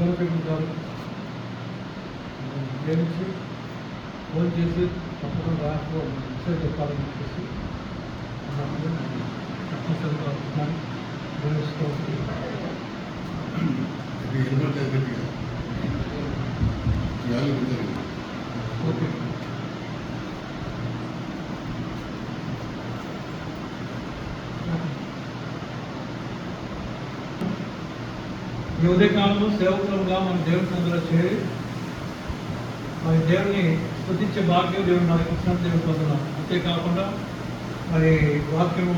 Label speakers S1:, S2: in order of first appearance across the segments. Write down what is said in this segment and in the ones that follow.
S1: గారు ప్రేమించి ఫోన్ చేసి తప్పకుండా రాష్ట్రంలో విషయం చెప్పాలని చెప్పేసి తప్పనిసరిగా గమనిస్తూ ఓకే. ఈ ఉదయకాలంలో సేవకులుగా మన దేవుని సందులో చేరి మరి దేవుని స్తుతించే భాగ్యం దేవుని మనకి ఇచ్చిన దేవుని పొందున్నాం. అంతేకాకుండా మరి వాక్యము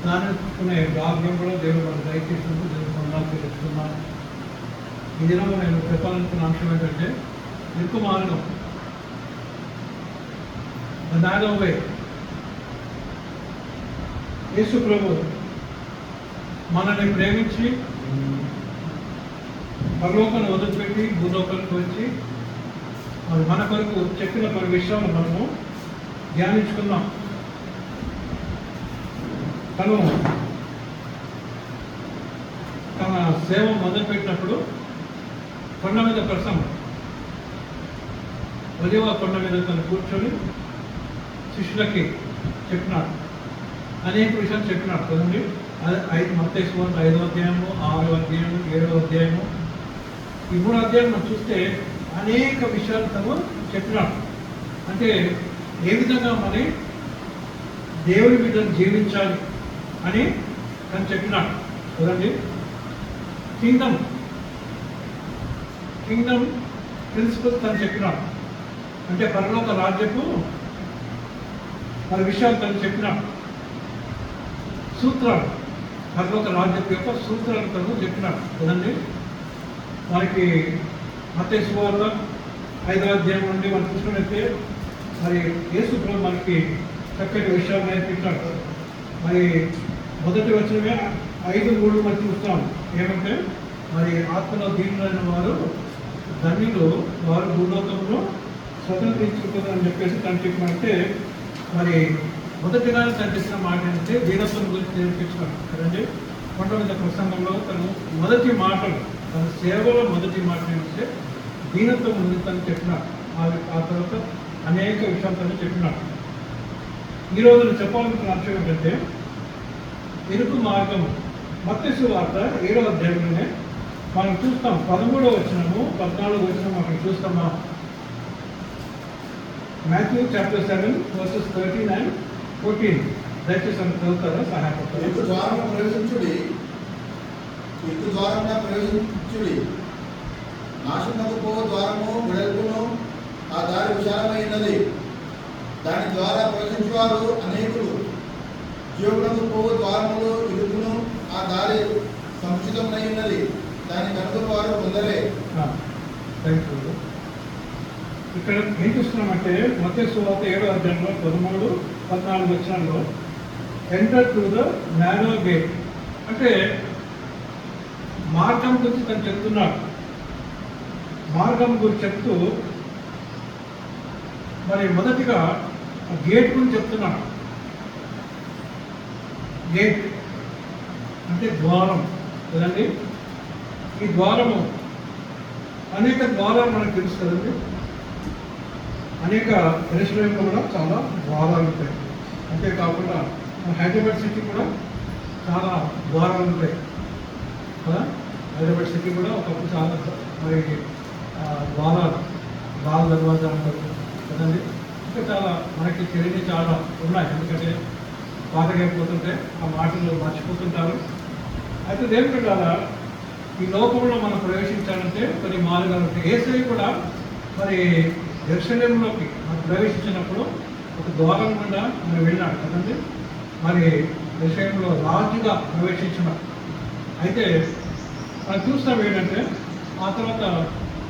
S1: జ్ఞానించుకునే భాగ్యం కూడా దేవుడు మనకు దయచేసినందుకు దేవుని పొందాలని చెప్తున్నాను. ఈ దినం నేను చెప్పాలనుకున్న అంశం ఏంటంటే ఇరుకు మార్గం, ద నారో వే. యేసు ప్రభు మనల్ని ప్రేమించి పరలోకాన్ని వదిలిపెట్టి భూలోకానికి వచ్చి మన కొరకు చెప్పిన కొన్ని విషయాలు మనము ధ్యానించుకున్నాం. తను తన సేవ మొదలుపెట్టినప్పుడు కొండ మీద ప్రసంగం, ఒలివ కొండ మీద తను కూర్చొని శిష్యులకి చెప్పినాడు, అనేక విషయాలు చెప్పినాడు కదండి. మత్తయి సువార్త 5వ అధ్యాయము, 6వ అధ్యాయము, 7వ అధ్యాయము, ఈ 3 అధ్యాయాలు మనం చూస్తే అనేక విషయాలు తను చెప్పినాడు. అంటే ఏ విధంగా మరి దేవుని బిడ్డను జీవించాలి అని తను చెప్పినాడు కదండి. కింగ్డమ్ ప్రిన్సిపల్స్ తను చెప్పినాడు. అంటే పరలోక రాజ్యపు మరి విషయాలు తను చెప్పినాడు. సూత్రాలు, పరలోక రాజ్యపు యొక్క సూత్రాలు తను చెప్పినాడు కదండి. మనకి మత్తయి సువార్త 5వ అధ్యాయం నుండి మనం చూసుకున్నట్లయితే మరి యేసు ప్రభు మనకి చక్కటి విషయాలు నేర్పించాడు. మరి మొదటి వచనమే 5:3 మనం చూస్తాం. ఏమంటే మరి ఆత్మలో దీనులైన వారు ధన్యులు, వారు భూలోకంలో స్వతంత్రించుకుంటారు అని చెప్పేసి తను చెప్పినట్టే మరి మొదటిగా తను చెప్పిన మాట అంటే దీనత్వం గురించి నేర్పించాడు కదండి. కొండ మీద ప్రసంగంలో తను మొదటి మాటలు, తన సేవలో మొదటి మాట ఏంటంటే దీనత్వం ముందు తను చెప్పినాడు. ఆ తర్వాత అనేక విషయాలు తను చెప్పినాడు. ఈరోజు నేను చెప్పాలనుకున్న అంశం ఏంటంటే ఇరుకు మార్గం. మత్తయి సువార్త 7వ అధ్యాయంలోనే మనం చూస్తాం. 13వ వచనము, 14వ వచనం అక్కడ చూస్తామా. Matthew chapter 7 verses 13 and 14. దయచేసి అని చదువుతారా, సహాయపడతారు.
S2: ఇరుకు ద్వారమున ప్రవేశించుడి. నాశనమునకు పోవు ద్వారము వెడల్పును, ఆ దారి విశాలమైనది, దాని ద్వారా ప్రవేశించువారు అనేకులు. జీవమునకు పోవు ద్వారములు ఇరుకును, ఆ దారి సంక్షిప్తమై ఉన్నది, దాని కనుగొని వారు కొందరే.
S1: ఇక్కడ ఏం చూస్తున్నామంటే మత్తయి సువార్త 7వ అధ్యాయంలో 13, 14 వచనాల్లో enter through the narrow gate అంటే మార్గం గురించి తను చెప్తున్నాడు. మార్గం గురించి చెప్తూ మరి మొదటిగా గేట్ గురించి చెప్తున్నాడు. గేట్ అంటే ద్వారం కదండి. ఈ ద్వారము, అనేక ద్వారాలు మనకు తెలుసు కదండి. అనేక యెరూషలేములో కూడా చాలా ద్వారాలు ఉంటాయి. అంతేకాకుండా హైదరాబాద్ సిటీ కూడా చాలా ద్వారాలు ఉంటాయి కదా. హైదరాబాద్ సిటీ కూడా ఒకప్పుడు చాలా మరి ద్వారాలు, లాల్ దర్వాజా అంటారు కదండి. ఇంకా చాలా మనకి తెలియని చాలా ఉన్నాయి. ఎందుకంటే పాతగైపోతుంటే ఆ మాటలు మర్చిపోతుంటారు. అయితే దేవుడు కదా ఈ లోకంలో మనం ప్రవేశించాలంటే కొన్ని మార్గాలు ఉంటాయి. యేసయ్య కూడా మరి యెరూషలేములోకి మనం ప్రవేశించినప్పుడు ఒక ద్వారం గుండా మనం వెళ్ళాడు కదండి. మరి యెరూషలేములో రాజుగా ప్రవేశించిన అయితే మనం చూస్తాం ఏంటంటే ఆ తర్వాత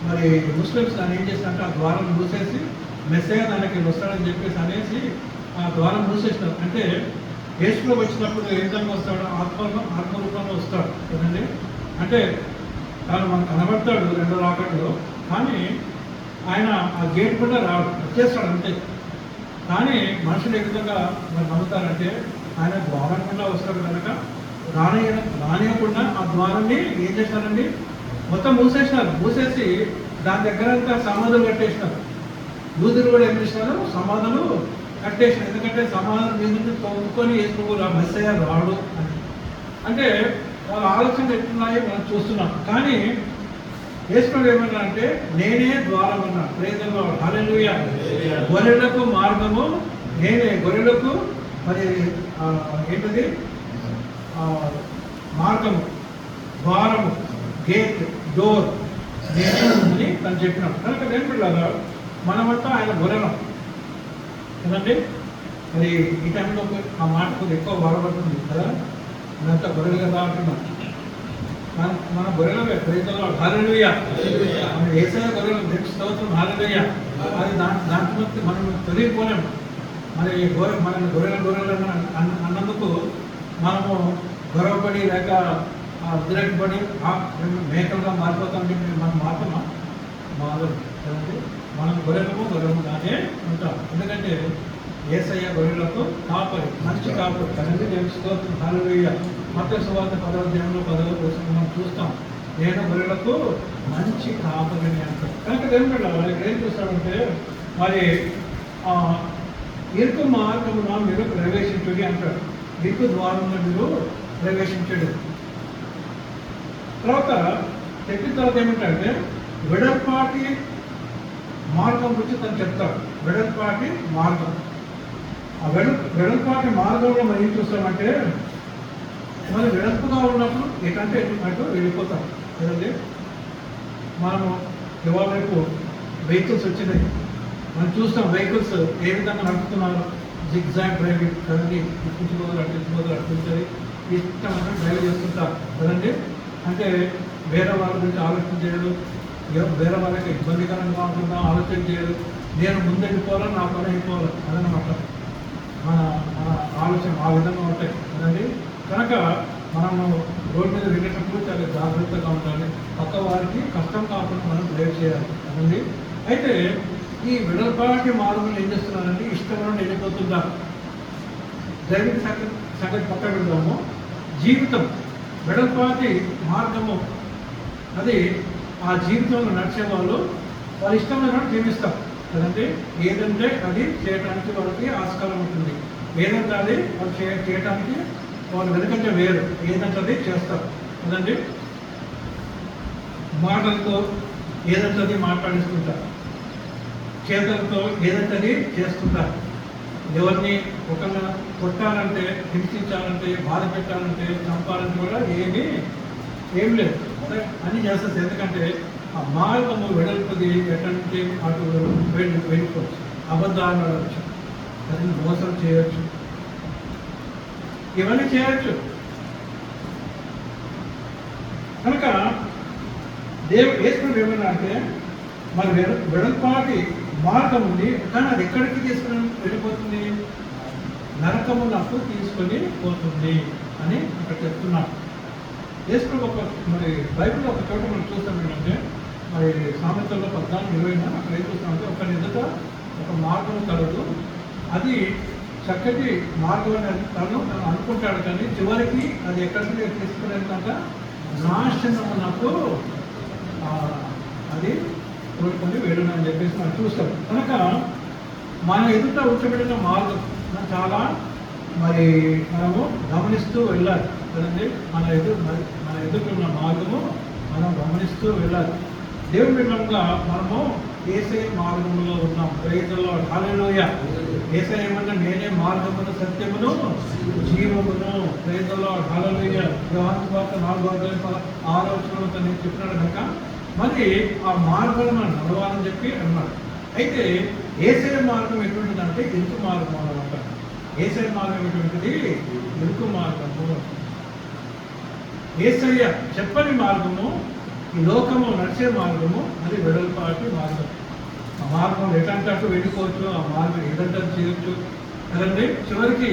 S1: మరి ముస్లిమ్స్ దాన్ని ఏం చేస్తారంటే ఆ ద్వారం మూసేసి మెస్సయ్య దానికి వస్తాడని చెప్పేసి అనేసి ఆ ద్వారం మూసేసినారు. అంటే యేసులో వచ్చినప్పుడు ఏ విధంగా వస్తాడు? ఆత్మరూపంలో వస్తాడు కదండి. అంటే తాను మనకు కనబడతాడు రెండో రాకడలో, కానీ ఆయన ఆ గేట్ కూడా రాడు, వచ్చేస్తాడు అంతే. కానీ మనుషులు ఏ విధంగా మరి నమ్ముతారంటే ఆయన ద్వారం కూడా వస్తాడు కనుక రానియకుండా ఆ ద్వారాన్ని ఏం చేస్తారండి, మొత్తం మూసేసినారు. మూసేసి దాని దగ్గర అంతా సమాధులు కట్టేసినారు. యూదులు కూడా ఏం చేసినారు, సమాధులు కట్టేసినారు. ఎందుకంటే సమాధులు మీద నుంచి తొక్కుకొని వేసుకోవాలి, ఆ మెస్సయ్య రాడు అని. అంటే వాళ్ళ ఆలోచనలు ఎట్లున్నాయో మనం చూస్తున్నాం. కానీ యేసుప్రభు ఏమన్నా అంటే నేనే ద్వారం అన్నా. ప్రేదలో హల్లెలూయా. గొర్రెలకు మార్గము నేనే, గొర్రెలకు మరి ఏంటది మార్గము, ద్వారము, గేట్, డోర్ నేను అని తను చెప్పినాడు. కనుక నేను పిల్లగా మనమంతా ఆయన గొర్రెలం కదండి. మరి ఈ టైంలో ఆ మాట కొద్దిగా ఎక్కువ వాడబడుతుంది కదా, ఇదంతా గొర్రెలు కదా అంటున్నాం. మన గొర్రెలమే, ప్రేతలో హల్లెలూయా. మన యేసయ్య గొర్రెలు, దేవుని స్తోత్రం, హల్లెలూయా. అది దాంట్లో మనం తొలగిపోలేము. మరి మన గొర్రెలు అన్నందుకు మనము గొడవపడి లేక ఉద్రేకపడి మేకలుగా మారిపోతాం. మనం మాత్రమా మారదు కదండి. మనం గొర్రెలము కానీ ఉంటాం. ఎందుకంటే యేసయ్య గొర్రెలకు కాపరి, మంచి కాపరి కదండి. దేవుని స్తోత్రం, హల్లెలూయా. మత్తయి సువార్త 10వ అధ్యాయంలో 10వ వచనం మనం చూస్తాం, నేను గొర్రెలకు మంచి కాపరిని అంటారు. కనుక దేవుని ఇక్కడ ఏం చూస్తామంటే మరి ఇరుకు మార్గమున మీరు ప్రవేశించుడి అంటాడు. ఇరుకు ద్వారంలో మీరు ప్రవేశించడు. తర్వాత చెప్పిన తర్వాత ఏమంటాడంటే వెడల్పాటి మార్గం గురించి తను చెప్తాడు. వెడల్పాటి మార్గం, ఆ వెడల్పాటి మార్గంలో మనం ఏం చూస్తామంటే మరి వెడల్పుగా ఉన్నప్పుడు ఎటంటే అటు వెళ్ళిపోతాం కదండి. మనము ఇవాళ రేపు వెహికల్స్ వచ్చినాయి, మనం చూస్తాం వెహికల్స్ ఏ విధంగా నడుపుతున్నారు. జిగ్జాగ్ డ్రైవింగ్ కదండి. ఇప్పించుకోవాలి, అట్టించుకోవాలి, అట్టించాలి, ఇష్టం డ్రైవ్ చేస్తుంటారు కదండి. అంటే వేరే వాళ్ళ గురించి ఆలోచన చేయదు, వేరే వాళ్ళకి ఇబ్బందికరంగా ఉంటుందా ఆలోచన చేయదు. నేను ముందెళ్ళిపోవాలని, నా పని అయిపోవాలి అదనమాట మన మన ఆలోచన ఆ విధంగా ఉంటాయి కదండి. కనుక మనము రోడ్డు మీద వెళ్ళేటప్పుడు చాలా జాగ్రత్తగా ఉండాలి. పక్క వారికి కష్టం కాకుండా మనం డ్రైవ్ చేయాలి కదండి. అయితే ఈ వెడల్పాటి మార్గంలో ఏం చేస్తున్నారంటే ఇష్టం వెళ్ళిపోతున్నారు. డ్రైవింగ్ సంగతి పక్క పెడదాము. జీవితం వెడల్పాటి మార్గము, అది ఆ జీవితంలో నడిచే వాళ్ళు ఇష్టమైన జీవిస్తారు కదండి. ఏదంటే అది చేయడానికి వాళ్ళకి ఆస్కారం ఉంటుంది. ఏదంటే అది వాళ్ళు చేయడానికి వాళ్ళు వెనుకంటే వేరు, ఏదంటే అది చేస్తారు కదండి. మాటలతో ఏదంటే అది మాట్లాడిస్తుంటారు, చేతులతో ఏదంటే అది చేస్తుంటారు. ఎవరిని ఒకరిని కొట్టాలంటే, హింసించాలంటే, బాధ పెట్టాలంటే, చంపాలంటే కూడా ఏం లేదు అని చేస్తారు. ఎందుకంటే ఆ మార్గము వెడల్పుది, ఎటంటే అటు వెళ్ళిపోవచ్చు, అబద్ధాలు ఆడవచ్చు, అది మోసం చేయవచ్చు, ఇవన్నీ చేయవచ్చు. కనుక యేసుప్రభు ఏమన్నా అంటే మరి వెడల్పాటి మార్గం ఉంది, కానీ అది ఎక్కడికి తీసుకుని వెళ్ళిపోతుంది, నరకమునకు తీసుకొని పోతుంది అని అక్కడ చెప్తున్నాను. యేసుప్రభు మరి బైబిల్లో ఒక చోట మనం చూస్తాం ఏంటంటే మరి సామెతల్లో 14:20 అక్కడ ఏం చూస్తామంటే ఒకరి ఎదుట ఒక మార్గం కలదు, అది చక్కటి మార్గం అని తను అనుకుంటాడు, కానీ చివరికి అది ఎక్కడికి తీసుకునేంత నాశనమునకు అది కోరుకొని వేడునని చెప్పేసి మనం చూస్తాం. కనుక మన ఎదుట ఉంచబడిన మార్గం చాలా మరి మనము గమనిస్తూ వెళ్ళాలి కదండి. మన ఎదుట మార్గము మనం గమనిస్తూ వెళ్ళాలి. దేవుని బిడ్డలుగా మనము యేసయ్య మార్గంలో ఉన్నాం. ప్రైజ్ ది లార్డ్, హల్లెలూయా. యేసయ్య ఏమన్నా నేనే మార్గమును, సత్యమును, జీవమును. ప్రైజ్ ది లార్డ్, హల్లెలూయా. యోహాను సువార్త 4:6 నేను చెప్పినాడు కనుక మరి ఆ మార్గంలో మనం నడవాలని చెప్పి అన్నాడు. అయితే యేసయ్య మార్గం ఎటువంటిదంటే ఇరుకు మార్గం అన్నమాట. యేసయ్య మార్గం ఎటువంటిది, ఇరుకు మార్గము. యేసయ్య చెప్పని మార్గము, ఈ లోకము నడిచే మార్గము, అది వెడల్పాటి మార్గం. ఆ మార్గం ఎటంటే అటు వెళ్ళిపోవచ్చు, ఆ మార్గం ఏదంటే చేయొచ్చు కదండి. చివరికి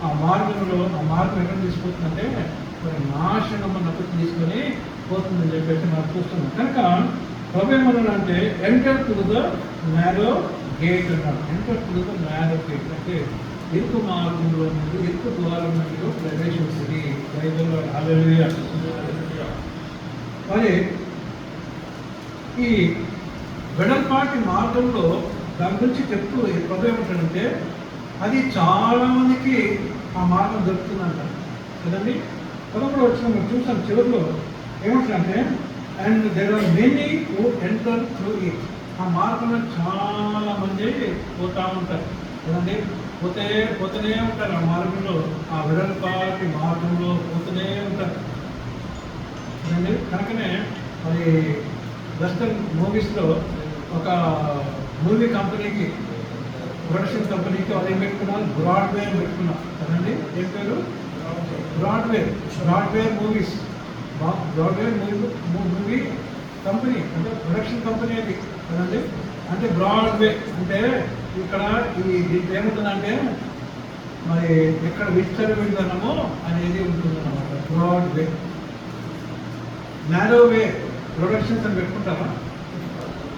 S1: ఆ మార్గం ఎక్కడ తీసుకుపోతుందంటే మరి నాశనమునకు తీసుకొని పోతుందని చెప్పేసి మనం చూస్తున్నాం. కనుక ప్రభు ఏమన్నాడంటే enter to the narrow gate అన్నాడు. Enter to the narrow gate అంటే ఇరుకు మార్గంలో మీరు, ఇరుకు ద్వారం మీరు ప్రవేశించింది. బైబిల్లో హల్లెలూయా. మరి ఈ వెడల్పాటి మార్గంలో దాని గురించి చెప్తూ ఈ పదం ఏమిటంటే అది చాలా మందికి ఆ మార్గం దొరుకుతుందంట కదండి. పదకొండు వచ్చిన మనం చూసాం చివరిలో ఏమంటారంటే and there are many who enter through it. ఆ మార్గంలో చాలా మంది పోతూ ఉంటారు కదండి. పోతూనే ఉంటారు ఆ మార్గంలో, ఆ వెడల్పాటి మార్గంలో పోతూనే ఉంటారు కదండి. కనుకనే మరి వెస్టర్న్ మూవీస్లో ఒక మూవీ కంపెనీకి, ప్రొడక్షన్ కంపెనీకి వాళ్ళు ఏం పెట్టుకున్నారు, బ్రాడ్వే అని పెట్టుకున్నారు కదండి. ఏం పేరు? Broadway movies. Broadway movie company అంటే ప్రొడక్షన్ కంపెనీ అది కదండి. అంటే బ్రాడ్వే అంటే ఇక్కడ దీంట్లో ఏముంటుందంటే మరి ఎక్కడ విస్తరవిధానమో అనేది ఉంటుందన్నమాట. బ్రాడ్వే. నారోవే ప్రొడక్షన్స్ అని పెట్టుకుంటారా?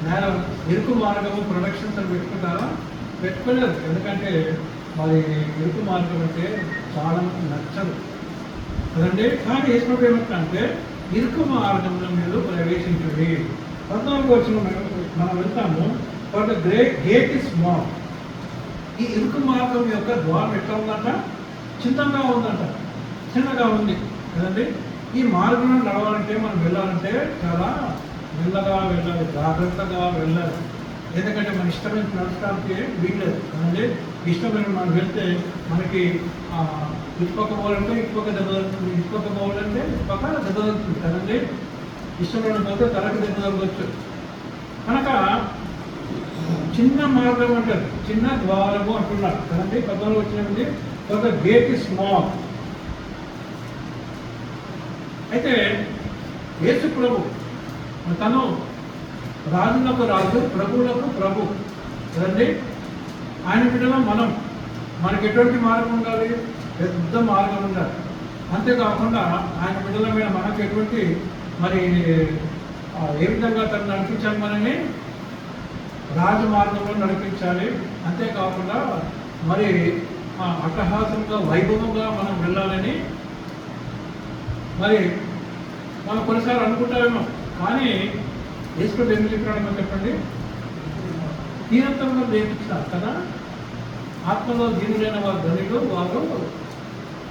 S1: నేల ఇరుకు మార్గము ప్రొడక్షన్స్ అని పెట్టుకుంటారా? పెట్టుకోలేదు. ఎందుకంటే మరి ఇరుకు మార్గం అంటే చాలా నచ్చదు కదండి. కానీ వేసినప్పుడు ఏమంటే ఇరుకు మార్గంలో మీరు ప్రవేశించండి. 14వ వచనం మనం వెళ్తాము. But the gate is small. ఈ ఇరుకు మార్గం యొక్క ద్వారం ఎట్లా ఉందంట? చిన్నగా ఉంది కదండి. ఈ మార్గంలో నడవాలంటే మనం వెళ్ళాలంటే చాలా మెల్లగా వెళ్ళాలి, జాగ్రత్తగా వెళ్ళాలి. ఎందుకంటే మన ఇష్టమైన నడచడానికి వీల్లేదు కదండి. ఇష్టమైన మనం వెళ్తే మనకి ఇటుపక్క పోవాలంటే ఇటుపక్క దెబ్బతుంది, ఇటుపక్క పోవాలంటే ఇటుపక్క దెబ్బతుంది కదండి. ఇష్టమైన పోతే తలకు దెబ్బ తగ్గవచ్చు. కనుక చిన్న మార్గం అంటారు, చిన్న ద్వారము అంటున్నారు కదండి. 14 వచ్చినది ఒక గేట్ ఇస్ స్మాల్. అయితే యేసు ప్రభు తను రాజులకు రాజు, ప్రభువులకు ప్రభు కదండి. ఆయన బిడ్డలో మనకి ఎటువంటి మార్గం ఉండాలి? పెద్ద మార్గం ఉండాలి. అంతేకాకుండా ఆయన బిడ్డల మీద మనకు ఎటువంటి మరి ఏ విధంగా తను నడిపించాలి? మనని రాజు మార్గంలో నడిపించాలి. అంతేకాకుండా మరి అట్టహాసంగా వైభవంగా మనం వెళ్ళాలని మరి మనం కొన్నిసార్లు అనుకుంటామేమో. కానీ యేసు ఏం చెప్పినాడో చెప్పండి. దీనత్వంలో నేర్పించారు కదా. ఆత్మలో దీనులైన వారు ధనిలు, వారు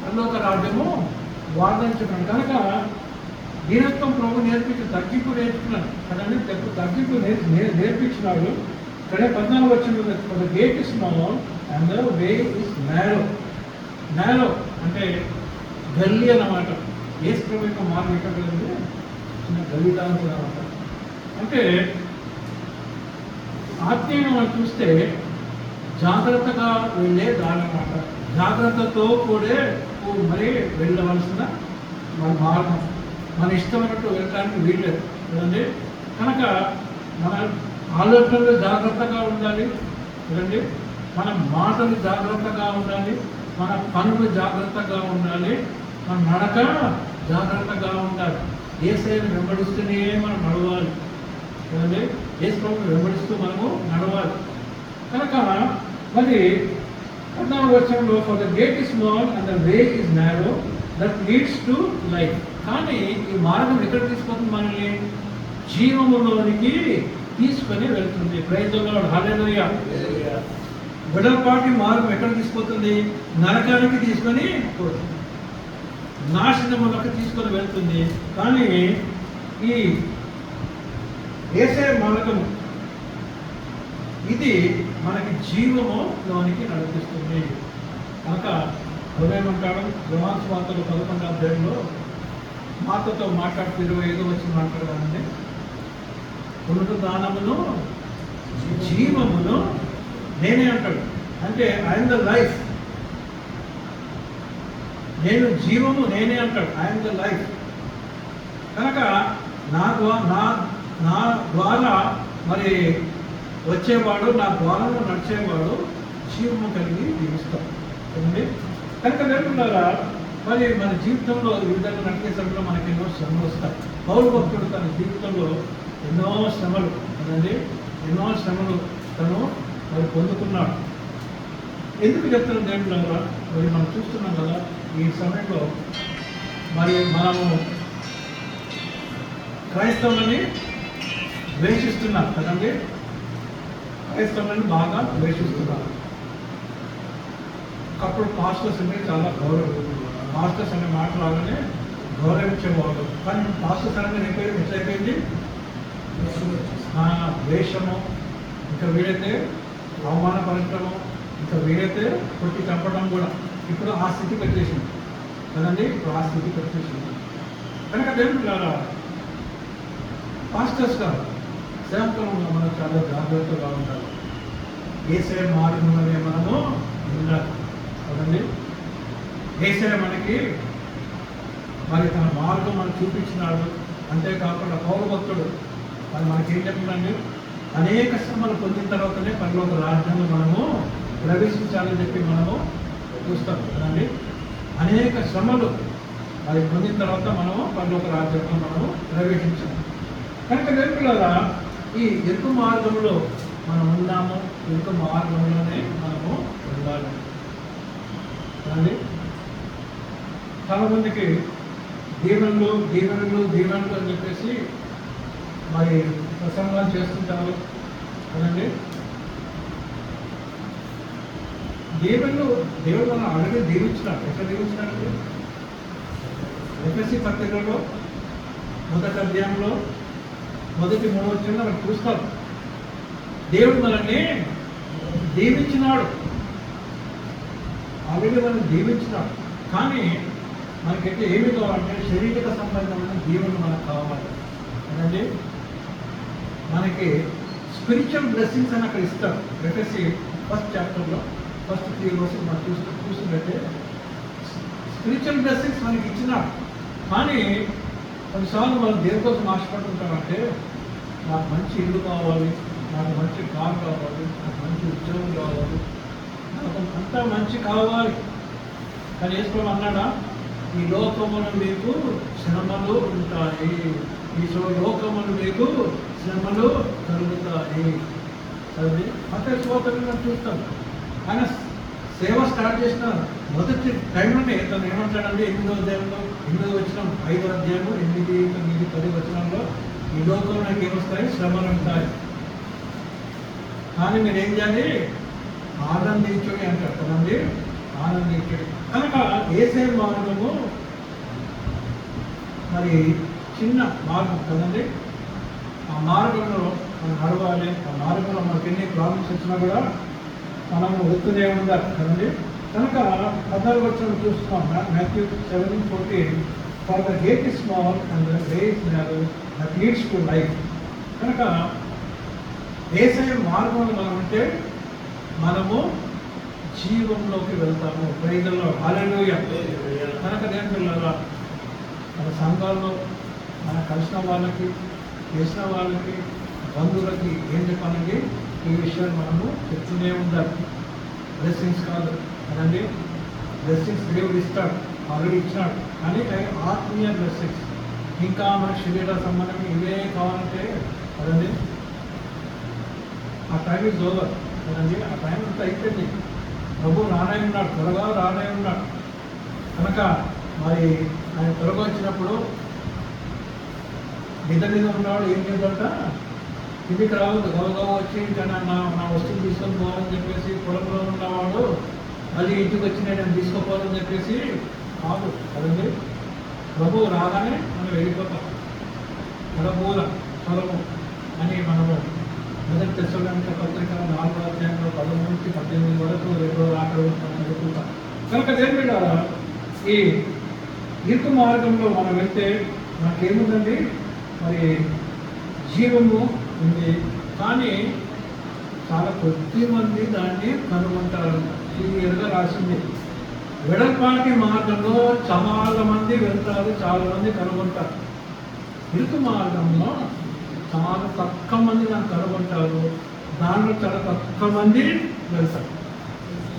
S1: పరలోక రాజ్యము వారిని చెప్పాడు. కనుక దీనత్వం ప్రభు తగ్గింపు నేర్చుకున్నాడు కదండి. తగ్గింపు నేర్పించినాడు. ఇక్కడే 14 వచ్చిన gate is small and the way is narrow అంటే గల్లీ అన్నమాట. యేసు ప్రభు యొక్క మార్గం ఎక్కడ వెళ్ళింది? చిన్న గల్లీటానికి అన్నమాట. అంటే ఆత్మీయంగా మనం చూస్తే జాగ్రత్తగా వెళ్ళే దారి అన్నమాట. జాగ్రత్తతో కూడే మరి వెళ్ళవలసిన మన మార్గం. మన ఇష్టమైనట్టు వెళ్ళడానికి వీల్లేదు కదండి. కనుక మన ఆలోచనలు జాగ్రత్తగా ఉండాలి కదండి. మన మాటలు జాగ్రత్తగా ఉండాలి, మన పనులు జాగ్రత్తగా ఉండాలి, మన నడక జాగ్రత్తగా ఉండాలి. యేసుని వెంబడిస్తూనే మనం నడవాలి కదండి. యేసు ప్రభువుని వెంబడిస్తూ మనము నడవాలి. కనుక మరి 14వ వచనంలో for the gate is small and the way is narrow that leads to life. కానీ ఈ మార్గం ఎక్కడ తీసుకుపోతుంది? మనల్ని జీవములోనికి తీసుకొని వెళ్తుంది. ప్రైజ్ ది లార్డ్, హల్లెలూయా. వెడల్పాటి మార్గం ఎక్కడ తీసుకుపోతుంది? నరకానికి తీసుకొని పోతుంది, నాశనములకు తీసుకొని వెళ్తుంది. కానీ ఈ యేసే మార్గము ఇది మనకి జీవములోనికి నడిపిస్తుంది. కనుక ఏమంటాడు? యోహాను సువార్తలో 11వ అధ్యాయంలో మాతతో మాట్లాడుతూ 25వ వచనం అంటాడు కదండి. పునరుద్ధానమును జీవమును నేనే అంటాడు. అంటే ఐఎమ్ ద లైఫ్. నేను జీవము నేనే అంటాడు. I'm the life. కనుక నా ద్వారా మరి వచ్చేవాడు, నా ద్వారా నడిచేవాడు జీవము కలిగి జీవిస్తాడు కదండి. కనుక లేకుండా మరి మన జీవితంలో ఈ విధంగా నడిచే సమయంలో మనకి ఎన్నో శ్రమలు వస్తాయి. పౌలు భక్తుడు తన జీవితంలో ఎన్నో శ్రమలు కదండి, ఎన్నో శ్రమలు తను మరి పొందుకున్నాడు. ఎందుకు చెప్తున్న దేవుడు మరి మనం చూస్తున్నాం కదా ఈ సమయంలో మరి మనము క్రైస్తవులని ద్వేషిస్తున్నారు కదండి. క్రైస్తవులను బాగా ద్వేషిస్తున్నారు. ఒకప్పుడు పాస్టర్స్ అంటే చాలా గౌరవం, మాస్టర్స్ అనే మాట రాగానే గౌరవించేవాళ్ళు. కానీ మాస్టర్స్ అనేది ఎట్లయిపోయింది? ద్వేషము, ఇంకా వీలైతే అవమానపరచడము, ఇంకా వీలైతే కొట్టి చంపడం కూడా ఇప్పుడు ఆ స్థితికి వచ్చేసింది కదండి. ఇప్పుడు ఆ స్థితికి వచ్చేసింది కనుక దేవుడు పాస్టర్స్ గారు సేవకులంగా మనం చాలా జాగ్రత్తగా ఉండాలి. యేసయ్య మార్గంలోనే మనము ఉండాలి కదండి. యేసయ్య మనకి మరి తన మార్గం మనకు చూపించినాడు. అంతేకాకుండా పౌరు భక్తుడు మరి మనకేం చెప్తున్నాడు? అనేక శ్రమలు పొందిన తర్వాతనే పరలోక రాజ్యంలో మనము ప్రవేశించాలని చెప్పి మనము చూస్తాం కదండి. అనేక శ్రమలు మరి పొందిన తర్వాత మనము పరలోక రాజ్యంలో మనము ప్రవేశించాము. కనుక దేవులారా ఈ ఇరుకు మార్గంలో మనం ఉన్నాము, ఇరుకు మార్గంలోనే మనము ఉండాలి కదండి. చాలా మందికి దీవెనలు దీవెనలు దీవెనలు అని చెప్పేసి మరి ప్రసంగాలు చేస్తుంటారు కదండి. దీవెనలు దేవుడు మనం ఆల్రెడీ దీవించినాడు. ఎక్కడ దీవించినాడు? ఎఫ్ఎస్సి పత్రికలో 1వ అధ్యాయంలో 1వ 3వ వచనంలో మనం చూస్తాం. దేవుడు మనల్ని దీవించినాడు, ఆల్రెడీ మనం దీవించినాడు. కానీ మనకైతే ఏమి కావాలంటే శారీరక సంబంధమైన దీవెనలు మనకు కావాలి కదండి. మనకి స్పిరిచువల్ బ్లెస్సింగ్స్ అని అక్కడ ఇస్తారు. ఎఫ్ఎస్సి 1st చాప్టర్లో ఫస్ట్ 3 వర్సెస్ మనం చూసినట్టే స్పిరిచువల్ బ్లెస్సింగ్స్ మనకి ఇచ్చినాడు. కానీ కొన్నిసార్లు మనం దేనికోసం ఆశపడుతుంటామంటే నాకు మంచి ఇల్లు కావాలి, నాకు మంచి కారు కావాలి, నాకు మంచి ఉద్యోగం కావాలి, నాకు అంతా మంచి కావాలి. కానీ వేసుకోవడం అన్నాడా? ఈ లోకమును మీకు శ్రమలు ఉంటాయి, ఈ లోకమును మీకు శ్రమలు కలుగుతాయి. అది అంటే సోదరులను చూస్తాం. ఆయన సేవ స్టార్ట్ చేసిన మొదటి టైంలోనే తను ఏమంటాడంటే 8వ అధ్యాయంలో 8వ వచనం 5వ అధ్యాయము 8, 9, 10 వచనంలో ఈ లోకంలో నాకు ఏమొస్తాయి? శ్రమలు ఉంటాయి, కానీ మీరు ఏం చేయాలి? ఆనందించుడి అంటారు కదండి. ఆనందించుడి కనుక యేసయ్య మార్గము మరి చిన్న మార్గం కదండి. ఆ మార్గంలో మనం నడవాలి. ఆ మార్గంలో మనకి ఎన్ని ప్రాబ్లమ్స్ వచ్చినా కూడా మనము వృత్తునే ఉండాలి కదండి. కనుక 14వ వచనం చూస్తున్నాం. Matthew 7:14 for the gate is small and the way is narrow that leads to life. కనుక యేసయ్య మార్గంలో మనం ఉంటే మనము జీవంలోకి వెళ్తాము. ప్రైజ్లో హల్లెలూయా. కనుక దేవుళ్ళారా మన సంఘాల్లో మన కలిసిన వాళ్ళకి, చేసిన వాళ్ళకి, బంధువులకి ఏం చెప్పాలండి? ఈ విషయాలు మనము చెప్తూనే ఉండాలి. బ్లెస్సింగ్స్ కాదు కదండి. బ్లెస్సింగ్స్ దేవుడు ఇస్తాడు, ఆల్రెడీ ఇచ్చినాడు. కానీ ఆత్మీయ బ్లెస్సింగ్స్ ఇంకా మన శరీర సంబంధం ఇవే కావాలంటే కదండి ఆ టైం ఇస్ ఓవర్ కదండి. ఆ టైం అంతా అయిపోయింది. ప్రభు రానే ఉన్నాడు, త్వరగా రానే ఉన్నాడు. కనుక మరి ఆయన త్వరగా వచ్చినప్పుడు మీద ఉన్నవాడు ఏం చేద్దాట? కిందికి రావద్దు, గౌరవ వచ్చి ఇంకా నా వస్తువులు తీసుకొని పోవాలని చెప్పేసి పొలంలో ఉన్నవాడు మళ్ళీ ఇంటికి వచ్చి నేను తీసుకోపోవాలని చెప్పేసి కాదు కదండి. ప్రభు రాగానే మనం వెళ్ళిపోతాం. కడపూల స్వరము అని మనము మొదటి తెస్సలోనిక పత్రిక 4వ అధ్యాయంలో 13 నుంచి 18 వరకు రేపు అక్కడ వెతుకుతాం. కనుక దేవుడా ఈ ఇరుకు మార్గంలో మనం వెళ్తే మనకేముందండి? మరి జీవము ఉంది, కానీ చాలా కొద్ది మంది దాన్ని కనుగొంటారు. క్లియర్గా రాసింది. వెడల్పాటి మార్గంలో చాలా మంది వెళ్తారు, చాలా మంది కనుగొంటారు. ఇరుకు మార్గంలో చాలా తక్కువ మంది దాన్ని కనుగొంటారు, దాంట్లో చాలా తక్కువ మంది వెళ్తారు.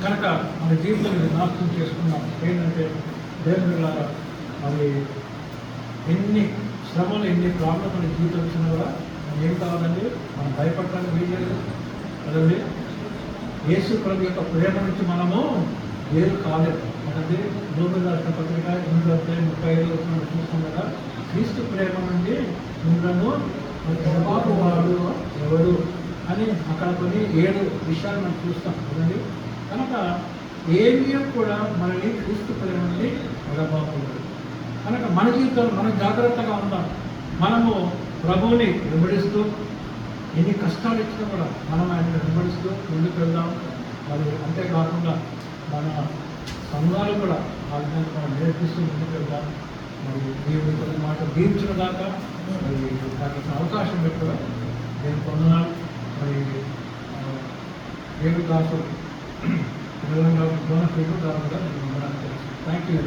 S1: కనుక మన జీవితంలో జ్ఞాపకం చేసుకున్నాం ఏంటంటే దేవుళ్ళారా మరి ఎన్ని శ్రమలు, ఎన్ని ప్రాబ్లమ్స్ మన జీవితం వచ్చినా కూడా ఏం కావాలండి? మనం భయపడటానికి వీలేదు కదండి. యేసు ప్రభు యొక్క ప్రేమ నుంచి మనము వేరు కాలేదు కదండి. రోమియోల రాసిన పత్రిక 8వ అధ్యాయం 35 మనం చూస్తాం కదా. క్రీస్తు ప్రేమ నుండి మిమ్మల్ని మరి ఎడబాటు వాడు ఎవడు అని అక్కడ కొన్ని 7 విషయాలు మనం చూస్తాం కదండి. కనుక ఏమీ కూడా మనల్ని క్రీస్తు ప్రేమని ఎడబాపడు. కనుక మన జీవితంలో మనం జాగ్రత్తగా ఉందాం. మనము ప్రభువుని వెంబడిస్తూ ఎన్ని కష్టాలు ఇచ్చినా కూడా మనం ఆయన వెంబడిస్తూ ముందుకు వెళ్దాం. మరి అంతేకాకుండా మన సంఘాలు కూడా ఆ విధంగా మనం నేర్పిస్తూ ముందుకు వెళ్దాం. మరి దేవుడి కొన్ని మాట దీవించిన దాకా మరి దానికి అవకాశం పెట్టుగా నేను పొందనాలు. మరి దేవుడి దాసు తెలంగాణ బోనస్ దారుగా నేను థ్యాంక్ యూ.